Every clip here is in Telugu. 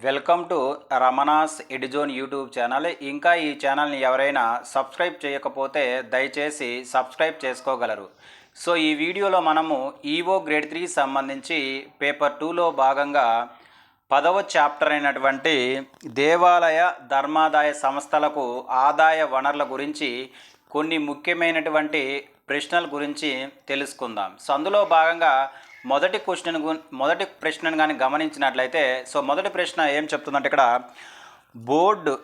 Welcome to Ramana's Edzone YouTube channel. ఇంకా ఈ ఛానల్ని ఎవరైనా సబ్స్క్రైబ్ చేయకపోతే దయచేసి సబ్స్క్రైబ్ చేసుకోగలరు. సో ఈ వీడియోలో మనము ఈవో గ్రేడ్ 3 సంబంధించి పేపర్ 2లో భాగంగా 10వ చాప్టర్ అయినటువంటి దేవాలయ ధర్మాదాయ సంస్థలకు ఆదాయ వనరుల గురించి కొన్ని ముఖ్యమైనటువంటి ప్రశ్నల గురించి తెలుసుకుందాం. సో అందులో భాగంగా మొదటి ప్రశ్నను కానీ గమనించినట్లయితే మొదటి ప్రశ్న ఏం చెప్తుందంటే ఇక్కడ బోర్డు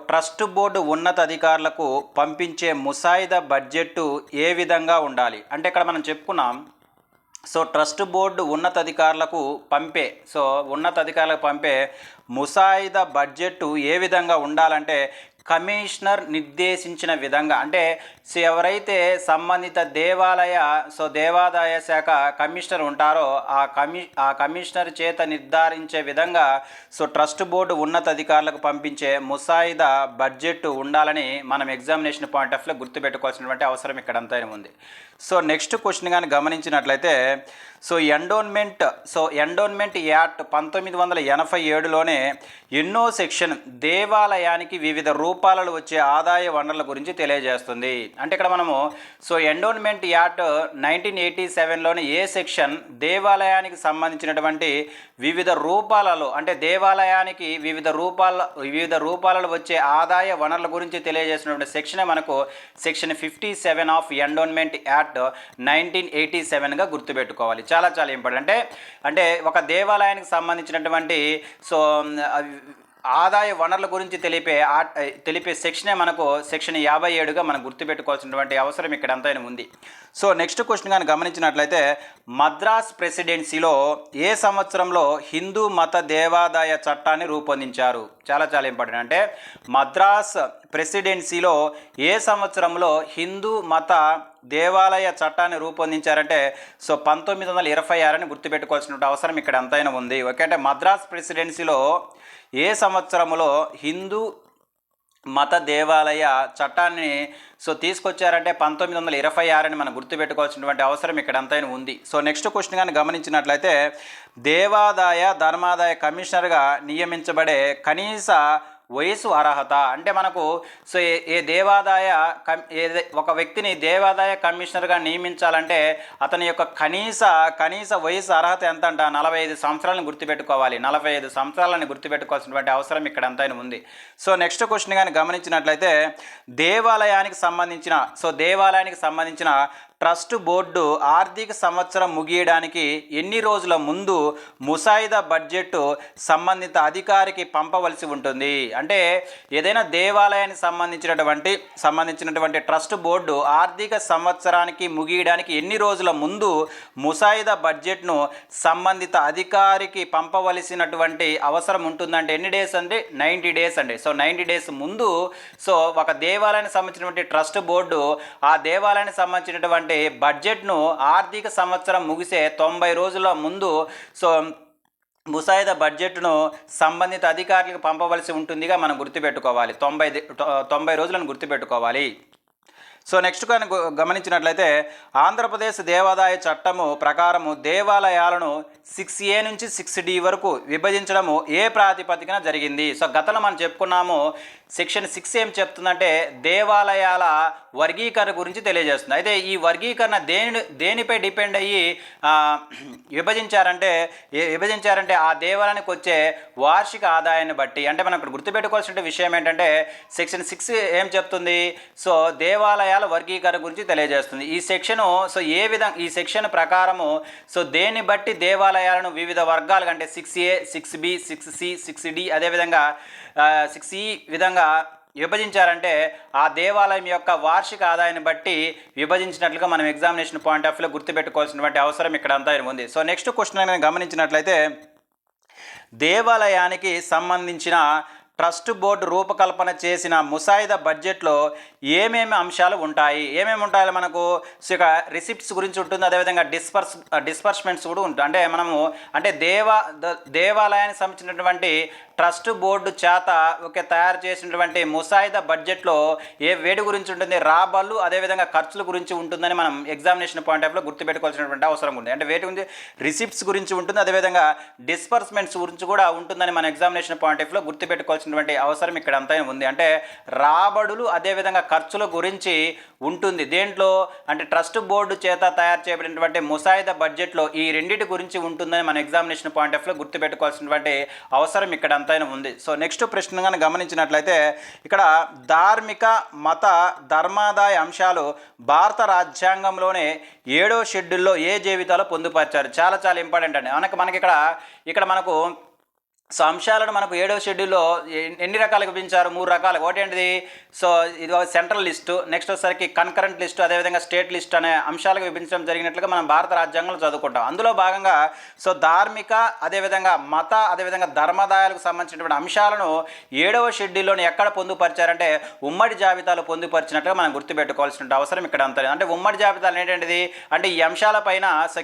ట్రస్ట్ బోర్డు ఉన్నతాధికారులకు పంపించే ముసాయిదా బడ్జెట్ ఏ విధంగా ఉండాలి అంటే ఇక్కడ మనం చెప్పుకున్నాం. ట్రస్ట్ బోర్డు ఉన్నతాధికారులకు పంపే ముసాయిదా బడ్జెట్ ఏ విధంగా ఉండాలంటే కమిషనర్ నిర్దేశించిన విధంగా అంటే ఎవరైతే సంబంధిత దేవాదాయ శాఖ కమిషనర్ ఉంటారో ఆ కమిషనర్ చేత నిర్ధారించే విధంగా ట్రస్ట్ బోర్డు ఉన్నతాధికారులకు పంపించే ముసాయిదా బడ్జెట్ ఉండాలని మనం ఎగ్జామినేషన్ పాయింట్ ఆఫ్ వ్యూ గుర్తుపెట్టుకోవాల్సినటువంటి అవసరం ఇక్కడ అంతైనా ఉంది. నెక్స్ట్ క్వశ్చన్ కానీ గమనించినట్లయితే ఎండోన్మెంట్ యాక్ట్ 1987లోనే ఎన్నో సెక్షన్ దేవాలయానికి వివిధ రూపాలలో వచ్చే ఆదాయ వనరుల గురించి తెలియజేస్తుంది. అంటే ఇక్కడ మనము ఎండోన్మెంట్ యాక్ట్ 1987లోని ఏ సెక్షన్ దేవాలయానికి సంబంధించినటువంటి వివిధ రూపాలలో అంటే దేవాలయానికి వివిధ రూపాలలో వచ్చే ఆదాయ వనరుల గురించి తెలియజేసినటువంటి సెక్షనే మనకు సెక్షన్ 57 ఆఫ్ ఎండోన్మెంట్ యాక్ట్ 1987గా గుర్తుపెట్టుకోవాలి. చాలా చాలా ఇంపార్టెంట్. అంటే ఒక దేవాలయానికి సంబంధించినటువంటి ఆదాయ వనరుల గురించి తెలిపే సెక్షనే మనకు సెక్షన్ 57గా మనం గుర్తుపెట్టుకోవాల్సినటువంటి అవసరం ఇక్కడ ఎంతైనా ఉంది. నెక్స్ట్ క్వశ్చన్ కానీ గమనించినట్లయితే మద్రాస్ ప్రెసిడెన్సీలో ఏ సంవత్సరంలో హిందూ మత దేవాదాయ చట్టాన్ని రూపొందించారు? చాలా చాలా ఇంపార్టెంట్. అంటే మద్రాస్ ప్రెసిడెన్సీలో ఏ సంవత్సరంలో హిందూ మత దేవాలయ చట్టాన్ని రూపొందించారంటే 1926 అని గుర్తుపెట్టుకోవాల్సిన అవసరం ఇక్కడ ఎంతైనా ఉంది. ఓకే, అంటే మద్రాస్ ప్రెసిడెన్సీలో ఏ సంవత్సరంలో హిందూ మత దేవాలయ చట్టాన్ని తీసుకొచ్చారంటే 1926 అని మనం గుర్తుపెట్టుకోవాల్సినటువంటి అవసరం ఇక్కడ ఎంతైనా ఉంది. నెక్స్ట్ క్వశ్చన్ కానీ గమనించినట్లయితే దేవాదాయ ధర్మాదాయ కమిషనర్గా నియమించబడే కనీస వయసు అర్హత అంటే మనకు ఒక వ్యక్తిని దేవాదాయ కమిషనర్గా నియమించాలంటే అతని యొక్క కనీస వయసు అర్హత ఎంత అంట 45 సంవత్సరాలను గుర్తుపెట్టుకోవాలి. 45 సంవత్సరాలను గుర్తుపెట్టుకోవాల్సినటువంటి అవసరం ఇక్కడ ఎంతైనా ఉంది. నెక్స్ట్ క్వశ్చన్ కానీ గమనించినట్లయితే దేవాలయానికి సంబంధించిన ట్రస్ట్ బోర్డు ఆర్థిక సంవత్సరం ముగియడానికి ఎన్ని రోజుల ముందు ముసాయిదా బడ్జెట్ సంబంధిత అధికారికి పంపవలసి ఉంటుంది? అంటే ఏదైనా దేవాలయానికి సంబంధించినటువంటి ట్రస్ట్ బోర్డు ఆర్థిక సంవత్సరానికి ముగియడానికి ఎన్ని రోజుల ముందు ముసాయిదా బడ్జెట్ను సంబంధిత అధికారికి పంపవలసినటువంటి అవసరం ఉంటుందంటే ఎన్ని డేస్ అంటే 90 డేస్ అండి. 90 డేస్ ముందు ఒక దేవాలయానికి సంబంధించినటువంటి ట్రస్ట్ బోర్డు ఆ దేవాలయానికి సంబంధించినటువంటి బడ్జెట్ను ఆర్థిక సంవత్సరం ముగిసే 90 రోజుల ముందు ముసాయిదా బడ్జెట్ను సంబంధిత అధికారులకు పంపవలసి ఉంటుందిగా మనం గుర్తుపెట్టుకోవాలి. 90 రోజులను గుర్తుపెట్టుకోవాలి. నెక్స్ట్ కానీ గమనించినట్లయితే ఆంధ్రప్రదేశ్ దేవాదాయ చట్టము ప్రకారము దేవాలయాలను 6A నుంచి 6D వరకు విభజించడము ఏ ప్రాతిపదికన జరిగింది? గతంలో మనం చెప్పుకున్నాము సెక్షన్ 6 ఏం చెప్తుందంటే దేవాలయాల వర్గీకరణ గురించి తెలియజేస్తుంది. అయితే ఈ వర్గీకరణ దేనిపై డిపెండ్ అయ్యి విభజించారంటే ఆ దేవాలయానికి వచ్చే వార్షిక ఆదాయాన్ని బట్టి. అంటే మనం ఇక్కడ గుర్తుపెట్టుకోవాల్సిన విషయం ఏంటంటే సెక్షన్ 6 ఏం చెప్తుంది? దేవాలయాల వర్గీకరణ గురించి తెలియజేస్తుంది. ఈ సెక్షను ఈ సెక్షన్ ప్రకారము దేన్ని బట్టి దేవాలయాలను వివిధ వర్గాలు అంటే 6A 6B 6C 6D అదేవిధంగా 6E విధంగా విభజించారంటే ఆ దేవాలయం యొక్క వార్షిక ఆదాయాన్ని బట్టి విభజించినట్లుగా మనం ఎగ్జామినేషన్ పాయింట్ ఆఫ్ వ్యూలో గుర్తుపెట్టుకోవాల్సినటువంటి అవసరం ఇక్కడ అంతా ఉంది. నెక్స్ట్ క్వశ్చన్ గమనించినట్లయితే దేవాలయానికి సంబంధించిన ట్రస్ట్ బోర్డు రూపకల్పన చేసిన ముసాయిదా బడ్జెట్లో ఏమేమి అంశాలు ఉంటాయి? మనకు రిసిప్ట్స్ గురించి ఉంటుంది, అదేవిధంగా డిస్పర్స్మెంట్స్ కూడా ఉంటుంది. అంటే మనము దేవాలయానికి సంబంధించినటువంటి ట్రస్ట్ బోర్డు చేత తయారు చేసినటువంటి ముసాయిదా బడ్జెట్లో వేడి గురించి ఉంటుంది, రాబడులు అదేవిధంగా ఖర్చుల గురించి ఉంటుందని మనం ఎగ్జామినేషన్ పాయింట్ ఆఫ్ లో గుర్తుపెట్టుకోవాల్సినటువంటి అవసరం ఉంది. అంటే వేటి ఉంది, రిసిప్ట్స్ గురించి ఉంటుంది, అదేవిధంగా డిస్బర్స్మెంట్స్ గురించి కూడా ఉంటుందని మన ఎగ్జామినేషన్ పాయింట్ ఆఫ్ లో గుర్తుపెట్టుకోవాల్సినటువంటి అవసరం ఇక్కడ అంతా ఉంది. అంటే రాబడులు అదేవిధంగా ఖర్చుల గురించి ఉంటుంది దేంట్లో అంటే ట్రస్ట్ బోర్డు చేత తయారు చేయబడినటువంటి ముసాయిదా బడ్జెట్లో ఈ రెండింటి గురించి ఉంటుందని మన ఎగ్జామినేషన్ పాయింట్ ఆఫ్ లో గుర్తుపెట్టుకోవాల్సినటువంటి అవసరం ఇక్కడ అంతా ఉంది. సో నెక్స్ట్ ప్రశ్న కానీ గమనించినట్లయితే ఇక్కడ ధార్మిక మత ధర్మాదాయ అంశాలు భారత రాజ్యాంగంలోనే 7వ షెడ్యూల్లో ఏ జీవితాలు పొందుపరిచారు. చాలా చాలా ఇంపార్టెంట్ అండి. మనకి ఇక్కడ మనకు సో అంశాలను మనకు 7వ షెడ్యూల్లో ఎన్ని రకాలుగా విభజించారు, 3 రకాలుగా. ఒకటి ఏంటిది, సో ఇది సెంట్రల్ లిస్టు, నెక్స్ట్ వచ్చేసరికి కన్కరెంట్ లిస్టు, అదేవిధంగా స్టేట్ లిస్ట్ అనే అంశాలుగా విభజించడం జరిగినట్లుగా మనం భారత రాజ్యాంగంలో చదువుకుంటాం. అందులో భాగంగా సో ధార్మిక అదేవిధంగా మత అదేవిధంగా ధర్మదాయాలకు సంబంధించినటువంటి అంశాలను 7వ షెడ్యూల్లోని ఎక్కడ పొందుపరిచారంటే ఉమ్మడి జాబితాలు పొందుపరిచినట్లుగా మనం గుర్తుపెట్టుకోవాల్సిన అవసరం ఇక్కడ అంతా. అంటే ఉమ్మడి జాబితాలు ఏంటంటిది అంటే ఈ అంశాలపైన సో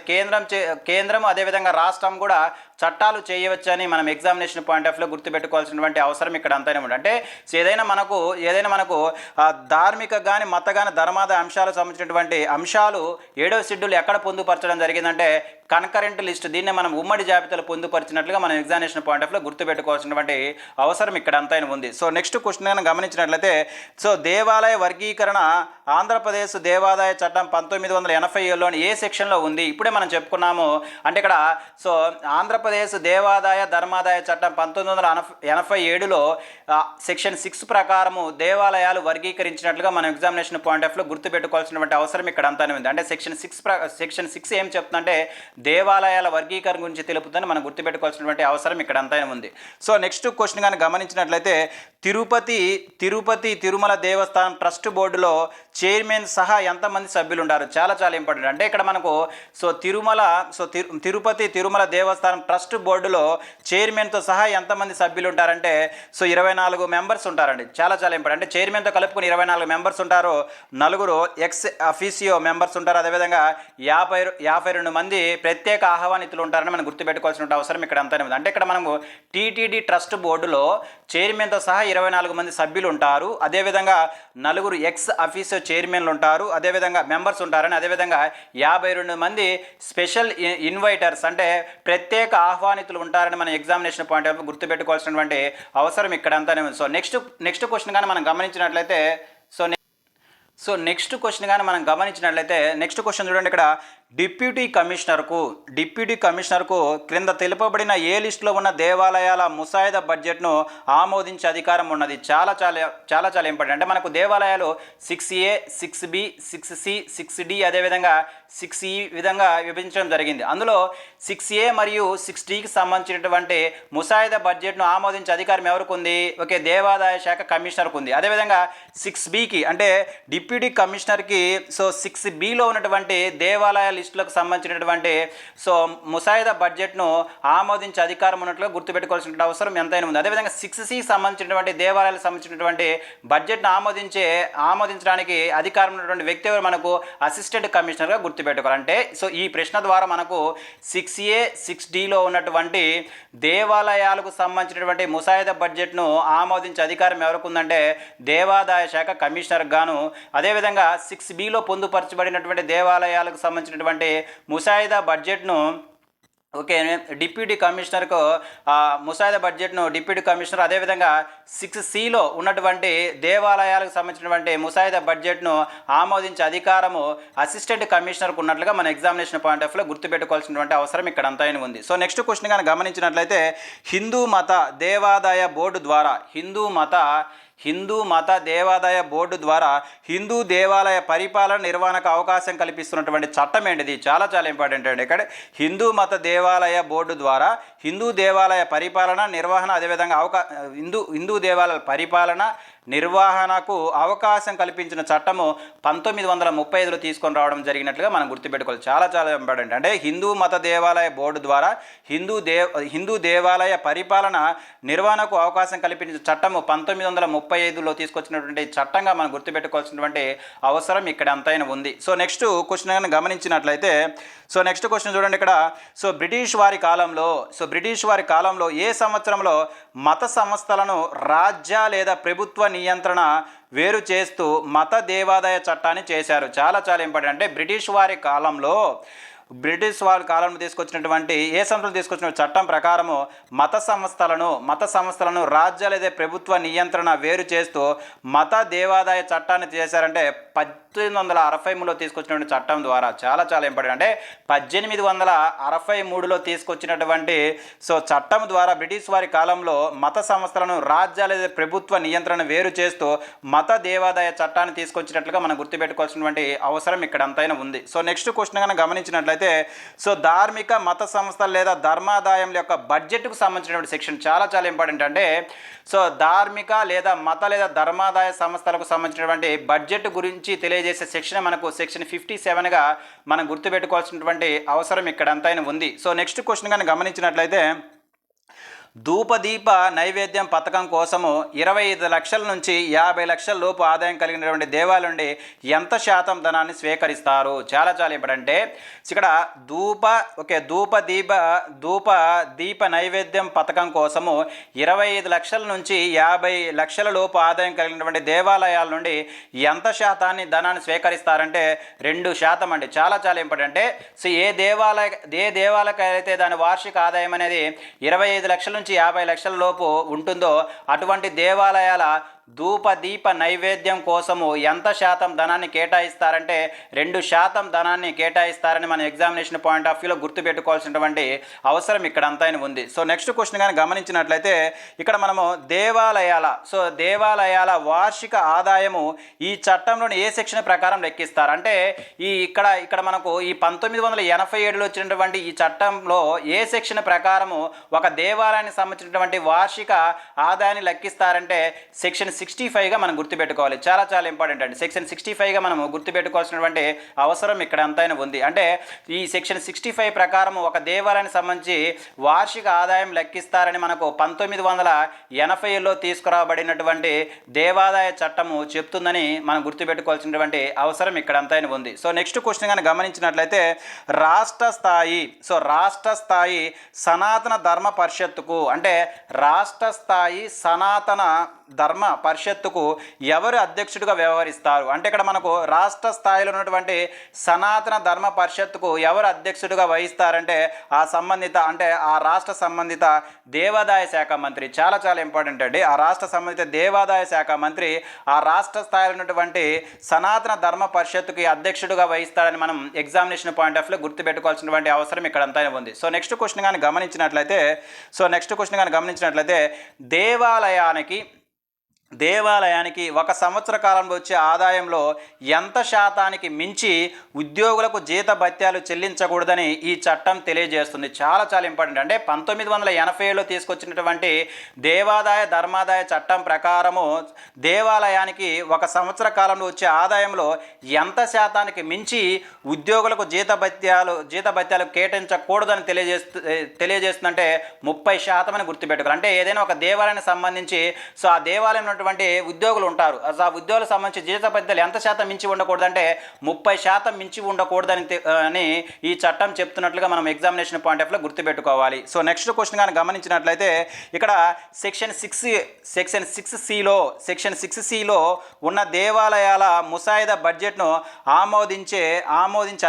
కేంద్రం అదేవిధంగా రాష్ట్రం కూడా చట్టాలు చేయవచ్చని మనం ఎగ్జామినేషన్ పాయింట్ ఆఫ్ లో గుర్తుపెట్టుకోవాల్సినటువంటి అవసరం ఇక్కడ అంతానే ఉంది. అంటే ఏదైనా మనకు ధార్మిక కానీ మత కానీ ధర్మాదాయ అంశాలకు సంబంధించినటువంటి అంశాలు 7వ షెడ్యూల్ ఎక్కడ పొందుపరచడం జరిగిందంటే కన్కరెంట్ లిస్ట్, దీన్ని మనం ఉమ్మడి జాబితాలు పొందుపరిచినట్లుగా మనం ఎగ్జామినేషన్ పాయింట్ ఆఫ్ లో గుర్తుపెట్టుకోవాల్సినటువంటి అవసరం ఇక్కడ అంతా ఉంది. సో నెక్స్ట్ క్వశ్చన్ కానీ గమనించినట్లయితే సో దేవాలయ వర్గీకరణ ఆంధ్రప్రదేశ్ దేవాదాయ చట్టం 1987లోని ఏ సెక్షన్లో ఉంది. ఇప్పుడే మనం చెప్పుకున్నాము. అంటే ఇక్కడ సో ఆంధ్రప్రదేశ్ దేవాదాయ ధర్మాదాయ చట్టం 1987లో సెక్షన్ 6 ప్రకారము దేవాలయాలు వర్గీకరించినట్లుగా మనం ఎగ్జామినేషన్ పాయింట్ ఆఫ్ లో గుర్తుపెట్టుకోవాల్సినటువంటి అవసరం ఇక్కడ అంతానే ఉంది. అంటే సెక్షన్ 6 ఏం చెప్తుందంటే దేవాలయాల వర్గీకరణ గురించి తెలుపుతుందని మనం గుర్తుపెట్టుకోవాల్సినటువంటి అవసరం ఇక్కడ అంతా ఉంది. సో నెక్స్ట్ క్వశ్చన్ కానీ గమనించినట్లయితే తిరుపతి తిరుమల దేవస్థానం ట్రస్ట్ బోర్డులో చైర్మన్ సహా ఎంతమంది సభ్యులు ఉంటారు. చాలా చాలా ఇంపార్టెంట్. అంటే ఇక్కడ మనకు సో తిరుపతి తిరుమల దేవస్థానం ట్రస్ట్ బోర్డులో చైర్మన్తో సహా ఎంతమంది సభ్యులు ఉంటారంటే సో 24 మెంబర్స్ ఉంటారండి. చాలా చాలా ఇంపార్టెంట్. అంటే చైర్మన్తో కలుపుకొని 24 మెంబర్స్ ఉంటారు, 4 ఎక్స్ అఫీసియో మెంబర్స్ ఉంటారు, అదేవిధంగా 52 మంది ప్రత్యేక ఆహ్వానితులు ఉంటారని మనం గుర్తుపెట్టుకోవాల్సిన అవసరం ఇక్కడ అంతా ఉంది. అంటే ఇక్కడ మనము టీటీడీ ట్రస్ట్ బోర్డులో చైర్మన్తో సహా 24 మంది సభ్యులు ఉంటారు, అదేవిధంగా 4 ఎక్స్ అఫీసియో చైర్మన్లు ఉంటారు, అదేవిధంగా మెంబర్స్ ఉంటారని, అదేవిధంగా 52 మంది స్పెషల్ ఇన్వైటర్స్ అంటే ప్రత్యేక ఆహ్వానితులు ఉంటారని మన ఎగ్జామినేషన్ పాయింట్ ఆఫ్ గుర్తుపెట్టుకోవాల్సినటువంటి అవసరం ఇక్కడ అంతానే ఉంది. సో నెక్స్ట్ క్వశ్చన్ కానీ మనం గమనించినట్లయితే నెక్స్ట్ క్వశ్చన్ చూడండి. ఇక్కడ డిప్యూటీ కమిషనర్కు క్రింద తెలుపబడిన ఏ లిస్టులో ఉన్న దేవాలయాల ముసాయిదా బడ్జెట్ను ఆమోదించే అధికారం ఉన్నది. చాలా చాలా చాలా చాలా ఇంపార్టెంట్. అంటే మనకు దేవాలయాలు 6A 6B 6C 6D అదేవిధంగా 6E విధంగా విభజించడం జరిగింది. అందులో 6A మరియు 6Dకి సంబంధించినటువంటి ముసాయిదా బడ్జెట్ను ఆమోదించే అధికారం ఎవరికి ఉంది? దేవాదాయ శాఖ కమిషనర్కు ఉంది. అదేవిధంగా 6Bకి అంటే డిప్యూటీ కమిషనర్కి సో 6Bలో ఉన్నటువంటి దేవాలయ లిస్టులకు సంబంధించినటువంటి సో ముసాయిదా బడ్జెట్ను ఆమోదించే అధికారం ఉన్నట్లుగా గుర్తుపెట్టుకోవాల్సిన అవసరం ఎంతైనా ఉంది. అదేవిధంగా 6C సంబంధించినటువంటి దేవాలయాలకు సంబంధించినటువంటి బడ్జెట్ను ఆమోదించడానికి అధికారం ఉన్నటువంటి వ్యక్తి ఎవరు? మనకు అసిస్టెంట్ కమిషనర్గా గుర్తుపెట్టుకోవాలంటే సో ఈ ప్రశ్న ద్వారా మనకు 6A 6Dలో ఉన్నటువంటి దేవాలయాలకు సంబంధించినటువంటి ముసాయిదా బడ్జెట్ను ఆమోదించే అధికారం ఎవరికి ఉందంటే దేవాదాయ శాఖ కమిషనర్ గాను, అదేవిధంగా 6Bలో పొందుపరచబడినటువంటి దేవాలయాలకు సంబంధించినటువంటి ముసాయిదా బడ్జెట్ను డిప్యూటీ కమిషనర్కు ముసాయిదా బడ్జెట్ను డిప్యూటీ కమిషనర్, అదేవిధంగా 6Cలో ఉన్నటువంటి దేవాలయాలకు సంబంధించినటువంటి ముసాయిదా బడ్జెట్ను ఆమోదించే అధికారము అసిస్టెంట్ కమిషనర్కు ఉన్నట్లుగా మన ఎగ్జామినేషన్ పాయింట్ ఆఫ్ లో గుర్తుపెట్టుకోవాల్సినటువంటి అవసరం ఇక్కడ అంతా ఉంది. సో నెక్స్ట్ క్వశ్చన్ కానీ గమనించినట్లయితే హిందూ మత దేవాదాయ బోర్డు ద్వారా హిందూ దేవాలయ పరిపాలన నిర్వహణకు అవకాశం కల్పిస్తున్నటువంటి చట్టం ఏంటిది? చాలా చాలా ఇంపార్టెంట్ అండి. ఇక్కడ హిందూ మత దేవాలయ బోర్డు ద్వారా హిందూ దేవాలయ పరిపాలన నిర్వహణ అదేవిధంగా హిందూ దేవాలయాల పరిపాలన నిర్వహణకు అవకాశం కల్పించిన చట్టము 1935లో తీసుకొని రావడం జరిగినట్లుగా మనం గుర్తుపెట్టుకోవాలి. చాలా చాలా ఇంపార్టెంట్. అంటే హిందూ మత దేవాలయ బోర్డు ద్వారా హిందూ దేవాలయ పరిపాలన నిర్వహణకు అవకాశం కల్పించిన చట్టము 1935లో తీసుకొచ్చినటువంటి చట్టంగా మనం గుర్తుపెట్టుకోవాల్సినటువంటి అవసరం ఇక్కడ ఎంతైనా ఉంది. సో నెక్స్ట్ క్వశ్చన్ గమనించినట్లయితే నెక్స్ట్ క్వశ్చన్ చూడండి ఇక్కడ. బ్రిటిష్ వారి కాలంలో ఏ సంవత్సరంలో మత సంస్థలను రాజ్య లేదా ప్రభుత్వ నియంత్రణ వేరు చేస్తూ మత దేవాదాయ చట్టాన్ని చేశారు? చాలా చాలా ఇంపార్టెంట్. అంటే బ్రిటిష్ వారి కాలంలో తీసుకొచ్చినటువంటి ఏ సంస్థలు తీసుకొచ్చిన చట్టం ప్రకారము మత సంస్థలను రాజ్య లేదా ప్రభుత్వ నియంత్రణ వేరు చేస్తూ మత దేవాదాయ చట్టాన్ని చేశారంటే 1863లో తీసుకొచ్చినటువంటి చట్టం ద్వారా. చాలా చాలా ఇంపార్టెంట్. అంటే 1863లో తీసుకొచ్చినటువంటి చట్టం ద్వారా బ్రిటిష్ వారి కాలంలో మత సంస్థలను రాజ్య లేదా ప్రభుత్వ నియంత్రణ వేరు చేస్తూ మత దేవాదాయ చట్టాన్ని తీసుకొచ్చినట్లుగా మనం గుర్తుపెట్టుకోవాల్సినటువంటి అవసరం ఇక్కడ అంతైనా ఉంది. నెక్స్ట్ క్వశ్చన్ కనుక గమనించినట్లయితే ధార్మిక మత సంస్థలు లేదా ధర్మాదాయం యొక్క బడ్జెట్కు సంబంధించినటువంటి సెక్షన్ చాలా చాలా ఇంపార్టెంట్. అంటే ధార్మిక లేదా మత లేదా ధర్మాదాయ సంస్థలకు సంబంధించినటువంటి బడ్జెట్ గురించి తెలియజేసే సెక్షన్ మనకు సెక్షన్ 57గా మనం గుర్తుపెట్టుకోవాల్సినటువంటి అవసరం ఇక్కడ అంతైనా ఉంది. నెక్స్ట్ క్వశ్చన్ కనుక గమనించినట్లయితే ధూపదీప నైవేద్యం పథకం కోసము 25 లక్షల నుంచి 50 లక్షల లోపు ఆదాయం కలిగినటువంటి దేవాలయం నుండి ఎంత శాతం ధనాన్ని స్వీకరిస్తారు? చాలా చాలా ఇంపార్టెంట్. ఇక్కడ ధూప దీప నైవేద్యం పథకం కోసము 25 లక్షల నుంచి 50 లక్షల లోపు ఆదాయం కలిగినటువంటి దేవాలయాల నుండి ఎంత శాతాన్ని ధనాన్ని స్వీకరిస్తారంటే 2% అండి. చాలా చాలా ఇంపార్టెంట్. ఏ దేవాలయం అయితే దాని వార్షిక ఆదాయం అనేది 25 లక్షల నుంచి 50 లక్షల లోపు ఉంటుందో అటువంటి దేవాలయాల ధూపదీప నైవేద్యం కోసము ఎంత శాతం ధనాన్ని కేటాయిస్తారంటే 2% ధనాన్ని కేటాయిస్తారని మన ఎగ్జామినేషన్ పాయింట్ ఆఫ్ వ్యూలో గుర్తుపెట్టుకోవాల్సినటువంటి అవసరం ఇక్కడ అంతైనా ఉంది. నెక్స్ట్ క్వశ్చన్ కానీ గమనించినట్లయితే ఇక్కడ మనము దేవాలయాల వార్షిక ఆదాయము ఈ చట్టంలోని ఏ సెక్షన్ ప్రకారం లెక్కిస్తారు అంటే ఇక్కడ మనకు ఈ 1987లో వచ్చినటువంటి ఈ చట్టంలో ఏ సెక్షన్ ప్రకారము ఒక దేవాలయానికి సంబంధించినటువంటి వార్షిక ఆదాయాన్ని లెక్కిస్తారంటే సెక్షన్ 65గా మనం గుర్తుపెట్టుకోవాలి. చాలా చాలా ఇంపార్టెంట్ అండి. సెక్షన్ 65గా మనం గుర్తుపెట్టుకోవాల్సినటువంటి అవసరం ఇక్కడ అంతైనా ఉంది. అంటే ఈ సెక్షన్ 65 ప్రకారం ఒక దేవాలయానికి సంబంధించి వార్షిక ఆదాయం లెక్కిస్తారని మనకు 1980లో తీసుకురాబడినటువంటి దేవాదాయ చట్టము చెప్తుందని మనం గుర్తుపెట్టుకోవాల్సినటువంటి అవసరం ఇక్కడ అంతైనా ఉంది. నెక్స్ట్ క్వశ్చన్ కానీ గమనించినట్లయితే రాష్ట్ర స్థాయి సనాతన ధర్మ పరిషత్తుకు అంటే రాష్ట్ర స్థాయి సనాతన ధర్మ పరిషత్తుకు ఎవరు అధ్యక్షుడిగా వ్యవహరిస్తారు అంటే ఇక్కడ మనకు రాష్ట్ర స్థాయిలో ఉన్నటువంటి సనాతన ధర్మ పరిషత్తుకు ఎవరు అధ్యక్షుడిగా వహిస్తారంటే ఆ రాష్ట్ర సంబంధిత దేవాదాయ శాఖ మంత్రి. చాలా చాలా ఇంపార్టెంట్ అండి. ఆ రాష్ట్ర సంబంధిత దేవాదాయ శాఖ మంత్రి ఆ రాష్ట్ర స్థాయిలో ఉన్నటువంటి సనాతన ధర్మ పరిషత్తుకి అధ్యక్షుడిగా వహిస్తారని మనం ఎగ్జామినేషన్ పాయింట్ ఆఫ్ వ్యూలో గుర్తుపెట్టుకోవాల్సినటువంటి అవసరం ఇక్కడ అంతైనా ఉంది. నెక్స్ట్ క్వశ్చన్ కానీ గమనించినట్లయితే దేవాలయానికి ఒక సంవత్సర కాలంలో వచ్చే ఆదాయంలో ఎంత శాతానికి మించి ఉద్యోగులకు జీతభత్యాలు చెల్లించకూడదని ఈ చట్టం తెలియజేస్తుంది. చాలా చాలా ఇంపార్టెంట్. అంటే 1987లో తీసుకొచ్చినటువంటి దేవాదాయ ధర్మాదాయ చట్టం ప్రకారము దేవాలయానికి ఒక సంవత్సర కాలంలో వచ్చే ఆదాయంలో ఎంత శాతానికి మించి ఉద్యోగులకు జీతభత్యాలు కేటాయించకూడదని తెలియజేస్తుందంటే 30% అని గుర్తుపెట్టుకోవాలి. అంటే ఏదైనా ఒక దేవాలయానికి సంబంధించి ఆ దేవాలయంలో ఉద్యోగులు ఉంటారు. ఆ ఉద్యోగులకు సంబంధించి జీతభత్యాలు ఎంత శాతం మించి ఉండకూడదంటే 30% మించి ఉండకూడదని ఈ చట్టం చెప్తున్నట్లుగా మనం ఎగ్జామినేషన్ పాయింట్ ఆఫ్ లో గుర్తుపెట్టుకోవాలి. నెక్స్ట్ క్వశ్చన్ కానీ గమనించినట్లయితే ఇక్కడ సెక్షన్ 6Cలో ఉన్న దేవాలయాల ముసాయిదా బడ్జెట్ను ఆమోదించే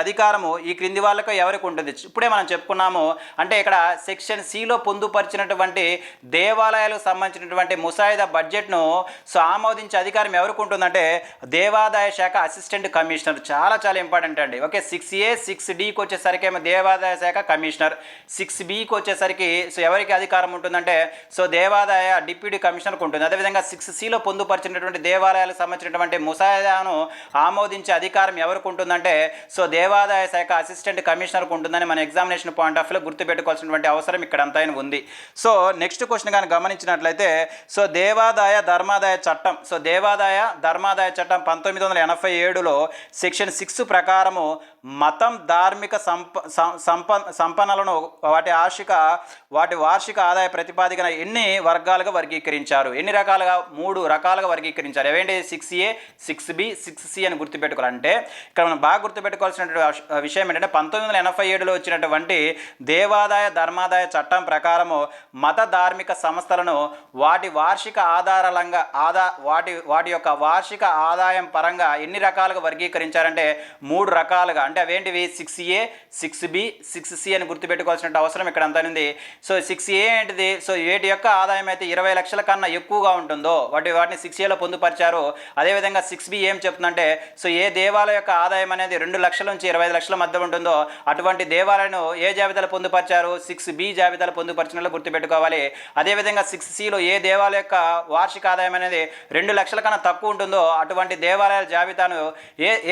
అధికారము ఈ క్రింది వాళ్ళకు ఎవరికి ఉంటుంది? ఇప్పుడే మనం చెప్పుకున్నాము. అంటే ఇక్కడ సెక్షన్ సిలో పొందుపరిచినటువంటి దేవాలయాలకు సంబంధించినటువంటి ముసాయిదా బడ్జెట్ను ఆమోదించే అధికారం ఎవరికి ఉంటుందంటే దేవాదాయ శాఖ అసిస్టెంట్ కమిషనర్. చాలా చాలా ఇంపార్టెంట్ అండి. 6A 6Dకి వచ్చేసరికి ఏమో దేవాదాయ శాఖ కమిషనర్, 6Bకి వచ్చేసరికి ఎవరికి అధికారం ఉంటుందంటే దేవాదాయ డిప్యూటీ కమిషనర్కి ఉంటుంది. అదేవిధంగా 6Cలో పొందుపరిచినటువంటి దేవాలయాలకు సంబంధించినటువంటి ముసాయిదాను ఆమోదించే అధికారం ఎవరికి ఉంటుందంటే దేవాదాయ శాఖ అసిస్టెంట్ కమిషనర్కి ఉంటుందని మన ఎగ్జామినేషన్ పాయింట్ ఆఫ్ వ్యూలో గుర్తుపెట్టుకోవాల్సినటువంటి అవసరం ఇక్కడ అంతైనా ఉంది. నెక్స్ట్ క్వశ్చన్ కానీ గమనించినట్లయితే దేవాదాయ ధర్మ ధర్మాదాయ చట్టం, సో ధర్మాదాయ చట్టం 1987లో సెక్షన్ 6 ప్రకారము మతం ధార్మిక సంపన్నులను వాటి వార్షిక ఆదాయ ప్రతిపాదికన ఎన్ని వర్గాలుగా వర్గీకరించారు? ఎన్ని రకాలుగా? 3 రకాలుగా వర్గీకరించారు. ఏవేంటి? 6A, 6B, 6C అని గుర్తుపెట్టుకోవాలంటే ఇక్కడ మనం బాగా గుర్తుపెట్టుకోవాల్సిన విషయం ఏంటంటే 1987లో వచ్చినటువంటి ధర్మాదాయ చట్టం ప్రకారము మత ధార్మిక సంస్థలను వాటి వార్షిక వాటి యొక్క వార్షిక ఆదాయం పరంగా ఎన్ని రకాలుగా వర్గీకరించారంటే 3 రకాలుగా. అంటే అవేంటివి? 6A, 6B, 6C అని గుర్తుపెట్టుకోవాల్సిన అవసరం ఇక్కడ అంతా ఉంది. సో 6A ఏంటిది? సో వేటి యొక్క ఆదాయం అయితే 20 లక్షల కన్నా ఎక్కువగా ఉంటుందో వాటిని 6Aలో పొందుపరిచారు. అదేవిధంగా 6B ఏం చెప్తుందంటే సో ఏ దేవాలయం యొక్క ఆదాయం అనేది 2 లక్షల నుంచి 25 లక్షల మధ్య ఉంటుందో అటువంటి దేవాలయాన్ని ఏ జాబితాలో పొందుపరిచారు? 6B జాబితాలో పొందుపరిచినట్లు గుర్తుపెట్టుకోవాలి. అదేవిధంగా 6Cలో ఏ దేవాలయం యొక్క వార్షిక ఆదాయం అనేది 2 లక్షల కన్నా తక్కువ ఉంటుందో అటువంటి దేవాలయాల జాబితాను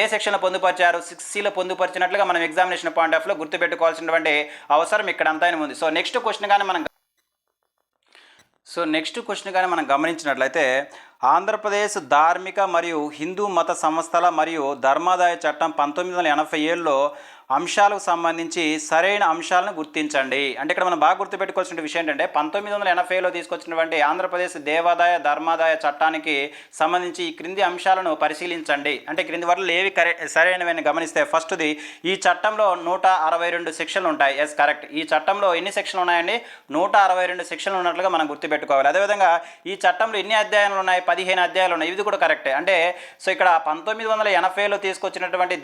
ఏ సెక్షన్లో పొందుపరిచారు? 6Cలో పొందుపరిచినట్లుగా మనం ఎగ్జామినేషన్ పాయింట్ ఆఫ్ లో గుర్తుపెట్టుకోవాల్సినటువంటి అవసరం ఇక్కడ అంతా ఉంది. సో నెక్స్ట్ క్వశ్చన్ కానీ మనం గమనించినట్లయితే ఆంధ్రప్రదేశ్ ధార్మిక మరియు హిందూ మత సంస్థల మరియు ధర్మాదాయ చట్టం 1987లో అంశాలకు సంబంధించి సరైన అంశాలను గుర్తించండి. అంటే ఇక్కడ మనం బాగా గుర్తుపెట్టుకోవాల్సిన విషయం ఏంటంటే 1980లో తీసుకొచ్చినటువంటి ఆంధ్రప్రదేశ్ ధర్మాదాయ చట్టానికి సంబంధించి ఈ క్రింది అంశాలను పరిశీలించండి. అంటే క్రింది వాటిలో ఏవి సరైనవని గమనిస్తే ఫస్ట్ది ఈ చట్టంలో 162 సెక్షన్లు ఉంటాయి. Yes correct. ఈ చట్టంలో ఎన్ని సెక్షన్లు ఉన్నాయండి? 162 సెక్షన్లు ఉన్నట్లుగా మనం గుర్తుపెట్టుకోవాలి. అదేవిధంగా ఈ చట్టంలో ఎన్ని అధ్యాయాలు ఉన్నాయి? 15 అధ్యాయాలు ఉన్నాయి. ఇది కూడా కరెక్టే. అంటే సో ఇక్కడ 1980లో తీసుకొచ్చినటువంటి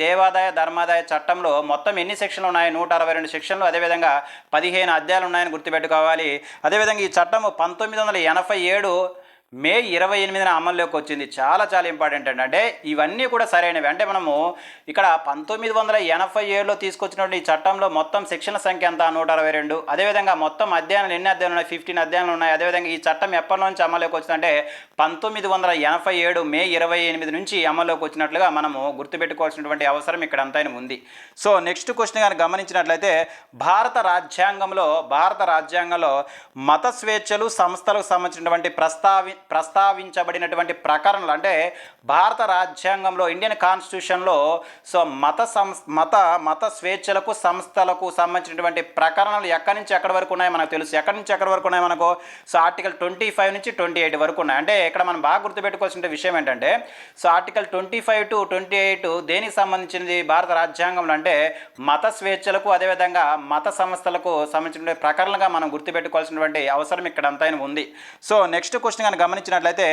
ధర్మాదాయ చట్టంలో మొత్తం ఎన్ని సెక్షన్లు ఉన్నాయి? 162 సెక్షన్లు. అదేవిధంగా 15 అధ్యాయాలు ఉన్నాయని గుర్తుపెట్టుకోవాలి. అదేవిధంగా ఈ చట్టము 1987 మే 28న అమల్లోకి వచ్చింది. చాలా ఇంపార్టెంట్ అంటే ఇవన్నీ కూడా సరైనవి. అంటే మనము ఇక్కడ 1987లో తీసుకొచ్చినటువంటి ఈ చట్టంలో మొత్తం సెక్షన్ల సంఖ్య అంతా 162. అదేవిధంగా మొత్తం అధ్యాయాలు ఎన్ని అధ్యాయాలు ఉన్నాయి? 15 అధ్యాయాలు ఉన్నాయి. అదేవిధంగా ఈ చట్టం ఎప్పటి నుంచి అమల్లోకి వచ్చిందంటే 1987 మే 28 నుంచి అమల్లోకి వచ్చినట్లుగా మనము గుర్తుపెట్టుకోవాల్సినటువంటి అవసరం ఇక్కడ అంతా ఉంది. సో నెక్స్ట్ క్వశ్చన్ కానీ గమనించినట్లయితే భారత రాజ్యాంగంలో మత స్వేచ్ఛలు సంస్థలకు సంబంధించినటువంటి ప్రస్తావించబడినటువంటి ప్రకరణలు అంటే భారత రాజ్యాంగంలో ఇండియన్ కాన్స్టిట్యూషన్లో సో మత స్వేచ్ఛలకు సంస్థలకు సంబంధించినటువంటి ప్రకరణలు ఎక్కడి నుంచి ఎక్కడి వరకు ఉన్నాయో మనకు తెలుసు. ఎక్కడి నుంచి ఎక్కడి వరకు ఉన్నాయో మనకు సో ఆర్టికల్ 25 నుంచి 28 వరకు ఉన్నాయి. అంటే ఇక్కడ మనం బాగా గుర్తుపెట్టుకోవాల్సిన విషయం ఏంటంటే సో ఆర్టికల్ 25 to 28 దేనికి సంబంధించింది భారత రాజ్యాంగంలో అంటే మత స్వేచ్ఛలకు అదేవిధంగా మత సంస్థలకు సంబంధించిన ప్రకరణలుగా మనం గుర్తుపెట్టుకోవాల్సినటువంటి అవసరం ఇక్కడ అంతా ఉంది. సో నెక్స్ట్ క్వశ్చన్ కానీ గమనించినట్లయితే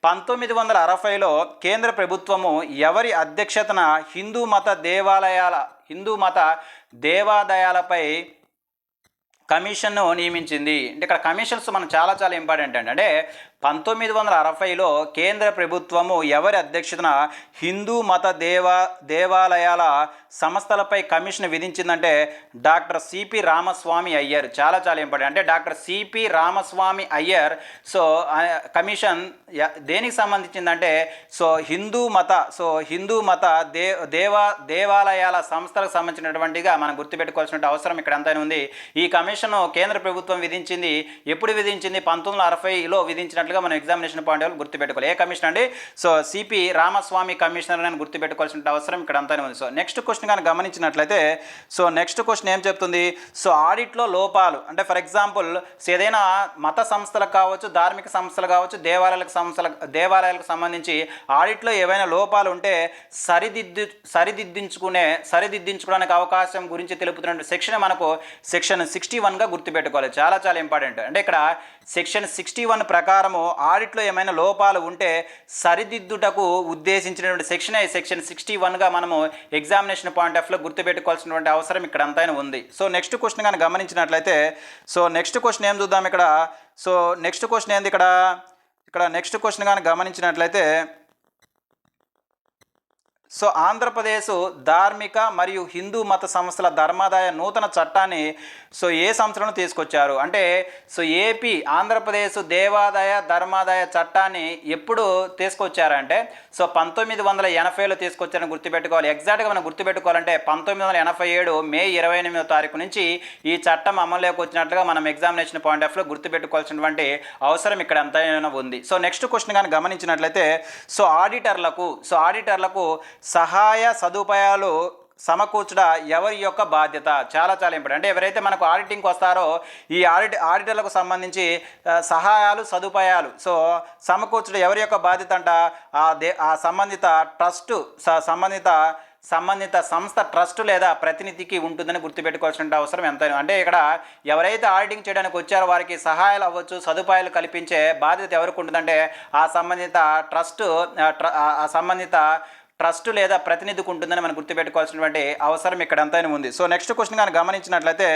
1960లో కేంద్ర ప్రభుత్వము ఎవరి అధ్యక్షతన హిందూ మత దేవాలయాలపై కమిషన్ను నియమించింది. అంటే ఇక్కడ కమిషన్స్ మనం చాలా ఇంపార్టెంట్ అంటే 1960లో కేంద్ర ప్రభుత్వము ఎవరి అధ్యక్షతన హిందూ మత దేవాలయాల సంస్థలపై కమిషన్ విధించిందంటే డాక్టర్ సిపి రామస్వామి అయ్యర్. చాలా ఇంపార్టెంట్. అంటే doctor CP Ramaswamy Iyer so commission దేనికి సంబంధించిందంటే సో హిందూ మత దేవాలయాల సంస్థలకు సంబంధించినటువంటిగా మనం గుర్తుపెట్టుకోవాల్సిన అవసరం ఇక్కడ అంతా ఉంది. ఈ కమిషన్ కేంద్ర ప్రభుత్వం విధించింది. ఎప్పుడు విధించింది? 1960లో విధించినట్లు మనం ఎగ్జామినేషన్ పాయింట్ ఆఫ్ గుర్తుపెట్టుకోవాలి. ఏ కమిషన్ అండి? సో సిపి రామస్వామి కమిషనర్ అని గుర్తుపెట్టుకోవాల్సిన అవసరం ఇక్కడ అంతానే ఉంది. సో నెక్స్ట్ క్వశ్చన్ కానీ గమనించినట్లయితే సో నెక్స్ట్ క్వశ్చన్ ఏం చెప్తుంది? సో ఆడిట్లో లోపాలు అంటే ఫర్ ఎగ్జాంపుల్ ఏదైనా మత సంస్థలకు కావచ్చు, ధార్మిక సంస్థలు కావచ్చు, దేవాలయాలకు సంబంధించి ఆడిట్లో ఏవైనా లోపాలు ఉంటే సరిదిద్దించుకోవడానికి అవకాశం గురించి తెలుపుతున్న సెక్షన్ మనకు సెక్షన్ 61గా గుర్తుపెట్టుకోవాలి. చాలా ఇంపార్టెంట్. అంటే ఇక్కడ సెక్షన్ 61 ప్రకారము ఆడిట్లో ఏమైనా లోపాలు ఉంటే సరిదిద్దుటకు ఉద్దేశించినటువంటి సెక్షన్ 61గా మనము ఎగ్జామినేషన్ పాయింట్ ఆఫ్ లో గుర్తుపెట్టుకోవాల్సినటువంటి అవసరం ఇక్కడ అంతా ఉంది. సో నెక్స్ట్ క్వశ్చన్ కానీ గమనించినట్లయితే సో నెక్స్ట్ క్వశ్చన్ ఏం చూద్దాం ఇక్కడ. సో నెక్స్ట్ క్వశ్చన్ ఏంది ఇక్కడ నెక్స్ట్ క్వశ్చన్ కానీ గమనించినట్లయితే సో ఆంధ్రప్రదేశ్ ధార్మిక మరియు హిందూ మత సంస్థల ధర్మాదాయ నూతన చట్టాన్ని సో ఏ సంవత్సరంలో తీసుకొచ్చారు అంటే సో ఏపీ ఆంధ్రప్రదేశ్ దేవాదాయ ధర్మాదాయ చట్టాన్ని ఎప్పుడు తీసుకొచ్చారంటే సో 1980లో తీసుకొచ్చారని గుర్తుపెట్టుకోవాలి. ఎగ్జాక్ట్గా మనం గుర్తుపెట్టుకోవాలంటే 1987 మే 28వ తారీఖు నుంచి ఈ చట్టం అమల్లోకి వచ్చినట్లుగా మనం ఎగ్జామినేషన్ పాయింట్ ఆఫ్ లో గుర్తుపెట్టుకోవాల్సినటువంటి అవసరం ఇక్కడ ఎంతైనా ఉంది. సో నెక్స్ట్ క్వశ్చన్ కానీ గమనించినట్లయితే సో ఆడిటర్లకు సహాయ సదుపాయాలు సమకూర్చడ ఎవరి యొక్క బాధ్యత? చాలా ఇంపార్టెంట్. అంటే ఎవరైతే మనకు ఆడిటింగ్కి వస్తారో ఈ ఆడిటర్లకు సంబంధించి సహాయాలు సదుపాయాలు సో సమకూర్చడం ఎవరి యొక్క బాధ్యత అంట ఆ సంబంధిత ట్రస్టు సంబంధిత సంస్థ ట్రస్ట్ లేదా ప్రతినిధికి ఉంటుందని గుర్తుపెట్టుకోవాల్సిన అవసరం ఎంతైనా. అంటే ఇక్కడ ఎవరైతే ఆడిటింగ్ చేయడానికి వచ్చారో వారికి సహాయాలు అవ్వచ్చు సదుపాయాలు కల్పించే బాధ్యత ఎవరికి ఉంటుందంటే ఆ సంబంధిత ట్రస్ట్ లేదా ప్రతినిధికి ఉంటుందని మనం గుర్తుపెట్టుకోవాల్సినటువంటి అవసరం ఇక్కడ ఎంతైనా ఉంది. సో నెక్స్ట్ క్వశ్చన్ కానీ గమనించినట్లయితే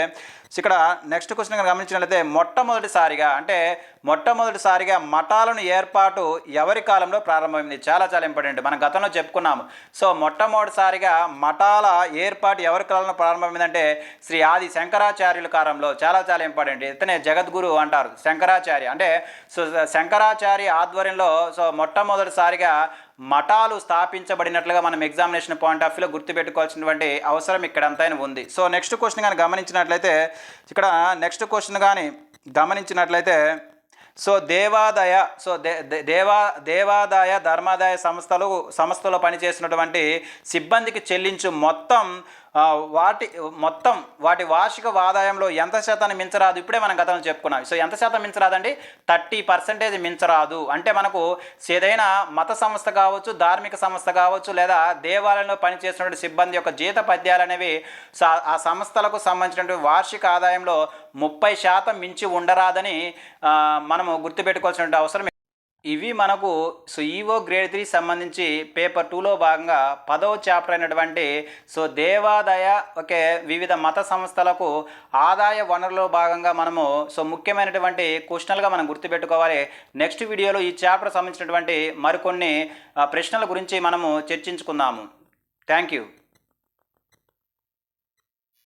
మొట్టమొదటిసారిగా మఠాలను ఏర్పాటు ఎవరి కాలంలో ప్రారంభమైంది? చాలా ఇంపార్టెంట్. మనం గతంలో చెప్పుకున్నాము. సో మొట్టమొదటిసారిగా మఠాల ఏర్పాటు ఎవరి కాలంలో ప్రారంభమైందంటే శ్రీ ఆది శంకరాచార్యుల కాలంలో. చాలా ఇంపార్టెంట్. ఇతనే జగద్గురు అంటారు శంకరాచార్య. అంటే సో శంకరాచార్య ఆధ్వర్యంలో సో మొట్టమొదటిసారిగా మఠాలు స్థాపించబడినట్లుగా మనం ఎగ్జామినేషన్ పాయింట్ ఆఫ్ వ్యూలో గుర్తుపెట్టుకోవాల్సినటువంటి అవసరం ఇక్కడ ఎంతైనా ఉంది. సో నెక్స్ట్ క్వశ్చన్ కానీ గమనించినట్లయితే సో దేవాదాయ ధర్మాదాయ సంస్థలో పనిచేసినటువంటి సిబ్బందికి చెల్లించు వాటి వార్షిక ఆదాయంలో ఎంత శాతాన్ని మించరాదు? ఇప్పుడే మనం గతంలో చెప్పుకున్నాం. సో ఎంత శాతం మించరాదండి? 30% మించరాదు. అంటే మనకు ఏదైనా మత సంస్థ కావచ్చు ధార్మిక సంస్థ కావచ్చు లేదా దేవాలయంలో పనిచేసినటువంటి సిబ్బంది యొక్క జీతపద్యాలు అనేవి ఆ సంస్థలకు సంబంధించినటువంటి వార్షిక ఆదాయంలో 30% మించి ఉండరాదని మనము గుర్తుపెట్టుకోవాల్సిన అవసరం. ఇవి మనకు సో ఈవో గ్రేడ్ 3 సంబంధించి పేపర్ 2లో భాగంగా 10వ చాప్టర్ అయినటువంటి సో దేవాదాయ వివిధ మత సంస్థలకు ఆదాయ వనరులో భాగంగా మనము సో ముఖ్యమైనటువంటి క్వశ్చన్లుగా మనం గుర్తుపెట్టుకోవాలి. నెక్స్ట్ వీడియోలో ఈ చాప్టర్ సంబంధించినటువంటి మరికొన్ని ప్రశ్నల గురించి మనము చర్చించుకుందాము. Thank you.